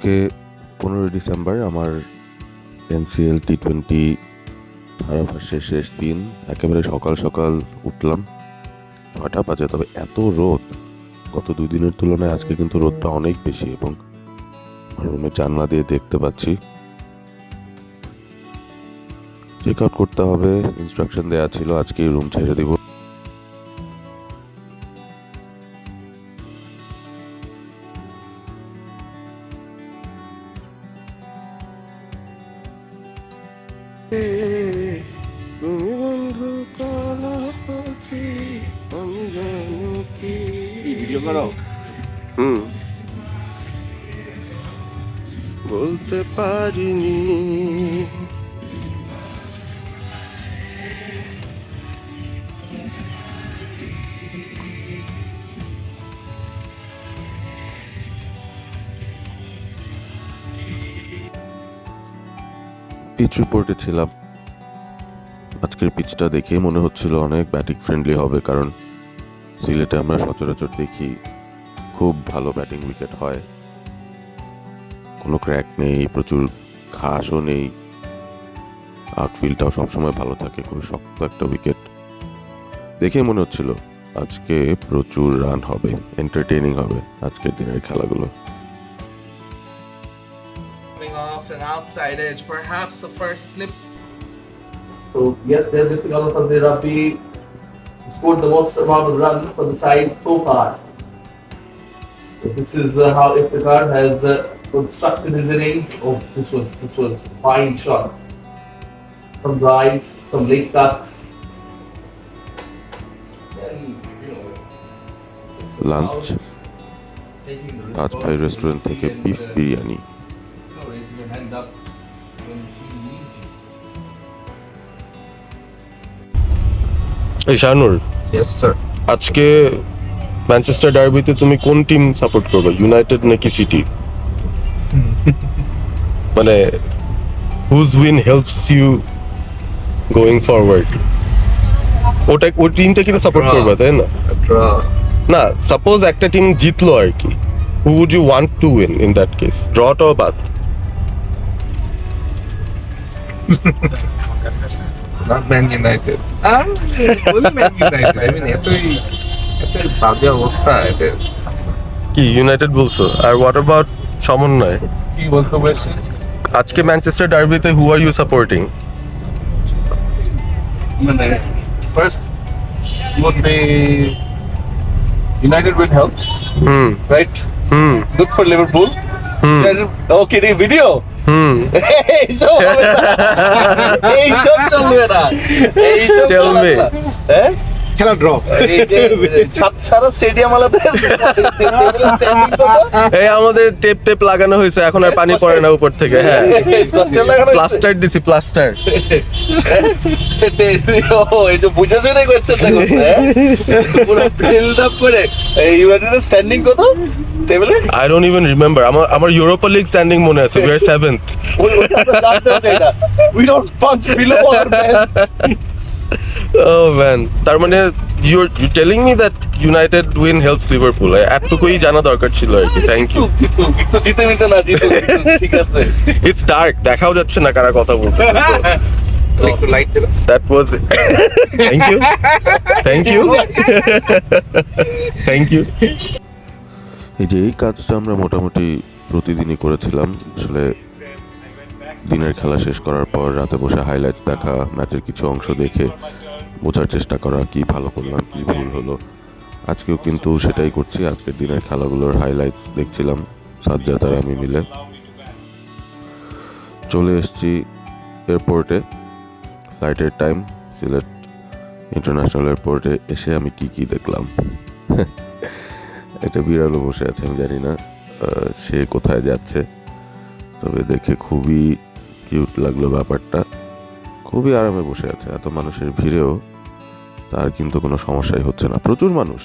আজকে 15 ডিসেম্বর আমার NCL T20 ধারাভাষ্যের শেষ দিন। একেবারে সকাল সকাল উঠলাম, 6টা বাজে। তবে এত রোদ, গত 2 দিনের তুলনায় আজকে কিন্তু রোদটা অনেক বেশি, এবং রুমের জানলা দিয়ে দেখতে পাচ্ছি। চেক আউট করতে হবে, ইনস্ট্রাকশন দেওয়া ছিল আজকে রুম ছেড়ে দিব। তুমি বন্ধু কালা পাখি, আমি জানি কি ভিডিও করো। বলতে পারিনি। পিচ রিপোর্টে ছিলাম। আজকের পিচটা দেখে মনে হচ্ছিল অনেক ব্যাটিং ফ্রেন্ডলি হবে, কারণ সিলেটে আমরা সচরাচর দেখি খুব ভালো ব্যাটিং উইকেট হয়, কোনো ক্র্যাক নেই, প্রচুর ঘাসও নেই, আউটফিল্ডটাও সবসময় ভালো থাকে, খুব শক্ত একটা উইকেট। দেখে মনে হচ্ছিল আজকে প্রচুর রান হবে, এন্টারটেইনিং হবে আজকের দিনের খেলাগুলো। Coming off an outside edge, perhaps the first slip. So yes, they're missing out on the Rabi scored the most amount of runs for the side so far. So this is how Iftikhar has constructed his innings. Oh, this was fine shot. Some drives, some late cuts. Then, you know, it's Lunch. about taking the তাজ ভাই restaurant থেকে beef biryani. raising your hand up when he needs you. এই Shahanur, Yes, sir. আজকে Manchester ডার্বিতে তুমি কোন team support করবে, United নাকি City? মানে whose win helps you going forward, ওই টিমটা কিন্তু সাপোর্ট করবে, তাই না? Draw. না, সাপোজ একটা টিম জিতলো আর কি, who would you want to win in that case? ড্রটাও বাদ। Not Man United. Only Man United. I mean, এতই বাজে অবস্থা এদের। কি ইউনাইটেড বলছো? আর হোয়াট অ্যাবাউট সমন্বয়? কি বলতে বলছি? আজকে ম্যানচেস্টার ডার্বিতে হু আর ইউ সাপোর্টিং? মানে first would be United win helps, hmm right? Hmm Good for Liverpool. Hmm Okay, the video. Hmm এইসব হবে না। এইসব চলবে না। এইসব Tell চলবে me. না। হ্যাঁ? খেলা ড্র এই যে সারা স্টেডিয়াম আলাদা এই আমাদের টেপ টেপ লাগানো হয়েছে, এখন আর পানি পড়ে না উপর থেকে। হ্যাঁ, প্লাস্টার দিছি, প্লাস্টার। এই যে বুঝে শুনে কোয়েশ্চেনটা করছে, পুরো বিল্ড আপ করে এই ইউনাইটেড স্ট্যান্ডিং কত টেবিলে? I don't even remember. আমার ইউরোপা লিগ স্ট্যান্ডিং মনে আছে, we are 7th। We don't punch below our man. Oh man, তার মানে you telling me that United win helps Liverpool? এতটুকুই জানা দরকার ছিল আর কি। Thank you. একটু জিতে নিতে না জিতে, ঠিক আছে। ইটস ডার্ক, দেখাও যাচ্ছে না কারা কথা বলছে। একটু লাইট দিল। That was it. Thank you. Thank you. Thank you. এই যে এই কাজটা আমরা মোটামুটি প্রতিদিনই করেছিলাম। আসলে দিনের খেলা শেষ করার পর রাতে বসে হাইলাইটস দেখা, ম্যাচের কিছু অংশ দেখে বোঝার চেষ্টা করা কি ভালো করলাম, কি ভুল হলো। আজকেও কিন্তু সেটাই করছি। আজকের দিনের খেলাগুলোর হাইলাইটস দেখছিলাম সাজ্জাদ আর আমি মিলে। চলে এসেছি এয়ারপোর্টে, ফ্লাইটের টাইম। সিলেট ইন্টারন্যাশনাল এয়ারপোর্টে এসে আমি কি দেখলাম। একটা বিড়ালও বসে আছে, আমি জানি না সে কোথায় যাচ্ছে, তবে দেখে খুবই কিউট লাগলো ব্যাপারটা। খুবই আরামে বসে আছে, এত মানুষের ভিড়েও তার কিন্তু কোনো সমস্যাই হচ্ছে না। প্রচুর মানুষ,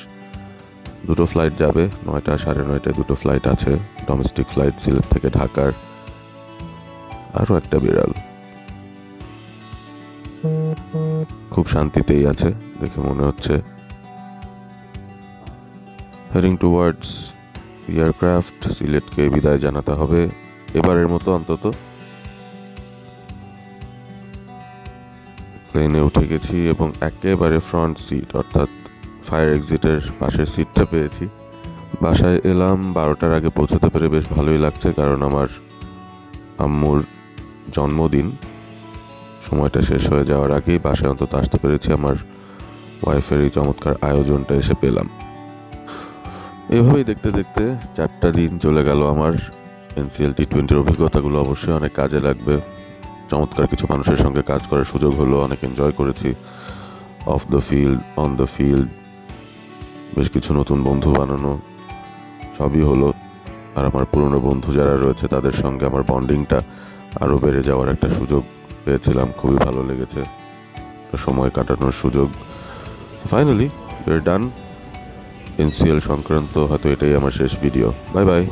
2টো ফ্লাইট যাবে, 9টা 9:30টায় 2টো ফ্লাইট আছে, ডোমেস্টিক ফ্লাইট সিলেট থেকে ঢাকার। আরও একটা বিড়াল খুব শান্তিতেই আছে দেখে মনে হচ্ছে। হেডিং টুয়ার্ডস এয়ারক্রাফট, সিলেটকে বিদায় জানাতে হবে। এবারের মতো অন্তত। প্লেনে উঠে গেছি এবং একেবারে ফ্রন্ট সিট অর্থাৎ ফায়ার এক্সিটের পাশের সিটটা পেয়েছি। বাসায় এলাম 12টার আগে পৌঁছাতে পেরে বেশ ভালোই লাগছে, কারণ আমার আম্মুর জন্মদিন সময়টা শেষ হয়ে যাওয়ার আগেই বাসায় অন্তত আসতে পেরেছি। আমার ওয়াইফের এই চমৎকার আয়োজনটা এসে পেলাম। এভাবেই দেখতে দেখতে 4টা দিন চলে গেল আমার। NCL T20-র অভিজ্ঞতাগুলো অবশ্যই অনেক কাজে লাগবে। চমৎকার কিছু মানুষের সঙ্গে কাজ করার সুযোগ হলো, অনেক এনজয় করেছি of the field, on the field. বেশ কিছু নতুন বন্ধু বানানো সবই হলো। আর আমার পুরনো বন্ধু যারা রয়েছে তাদের সঙ্গে আমার বন্ডিংটা আরও বেড়ে যাওয়ার একটা সুযোগ পেয়েছিলাম, খুবই ভালো লেগেছে, সময় কাটানোর সুযোগ। Finally we are done. NCL সংক্রান্ত হয়তো এটাই আমার শেষ ভিডিও। Bye bye.